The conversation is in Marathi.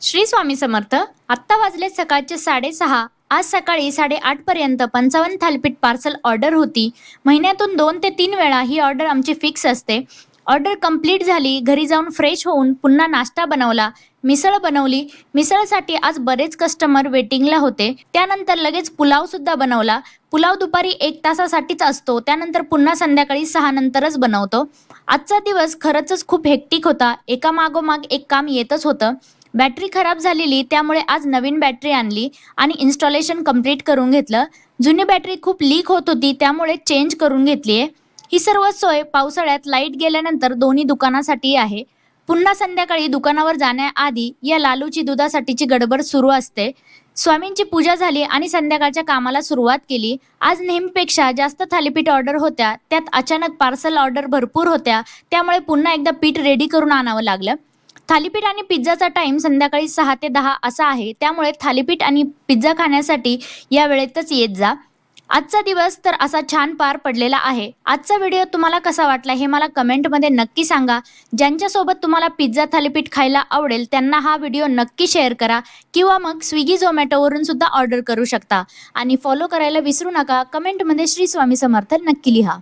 श्री स्वामी समर्थ. आत्ता वाजले सकाळचे 6:30. आज सकाळी 8:30 पर्यंत 55 थालीपीठ पार्सल ऑर्डर होती. महिन्यातून 2 ते 3 वेळा ही ऑर्डर आमची फिक्स असते. ऑर्डर कंप्लीट झाली. घरी जाऊन फ्रेश होऊन पुन्हा नाश्ता बनवला, मिसळ बनवली. मिसळसाठी आज बरेच कस्टमर वेटिंगला होते. त्यानंतर लगेच पुलाव सुद्धा बनवला. पुलाव दुपारी 1 तासासाठीच असतो, त्यानंतर पुन्हा संध्याकाळी 6 नंतरच बनवतो. आजचा दिवस खरंच खूप हेक्टिक होता. एकामागोमाग एक काम येतच होतं. बॅटरी खराब झालेली, त्यामुळे आज नवीन बॅटरी आणली आणि इन्स्टॉलेशन कंप्लीट करून घेतलं. जुनी बॅटरी खूप लीक होत होती, त्यामुळे चेंज करून घेतली आहे. ही सर्व सोय पावसाळ्यात लाईट गेल्यानंतर दोन्ही दुकानासाठी आहे. पुन्हा संध्याकाळी दुकानावर जाण्याआधी या लालूची दुधासाठीची गडबड सुरू असते. स्वामींची पूजा झाली आणि संध्याकाळच्या कामाला सुरुवात केली. आज नेहमीपेक्षा जास्त थालीपीठ ऑर्डर होत्या, त्यात अचानक पार्सल ऑर्डर भरपूर होत्या, त्यामुळे पुन्हा एकदा पीठ रेडी करून आणावं लागलं. थालीपीठ आणि पिझ्झाचा टाईम संध्याकाळी 6 ते 10 असा आहे, त्यामुळे थालीपीठ आणि पिझ्झा खाण्यासाठी या वेळेतच येत जा. आजचा दिवस तर असा छान पार पडलेला आहे. आजचा व्हिडिओ तुम्हाला कसा वाटला हे मला कमेंटमध्ये नक्की सांगा. ज्यांच्यासोबत तुम्हाला पिझ्झा थालीपीठ खायला आवडेल त्यांना हा व्हिडिओ नक्की शेअर करा किंवा मग स्विगी झोमॅटोवरून सुद्धा ऑर्डर करू शकता. आणि फॉलो करायला विसरू नका. कमेंटमध्ये श्री स्वामी समर्थ नक्की लिहा.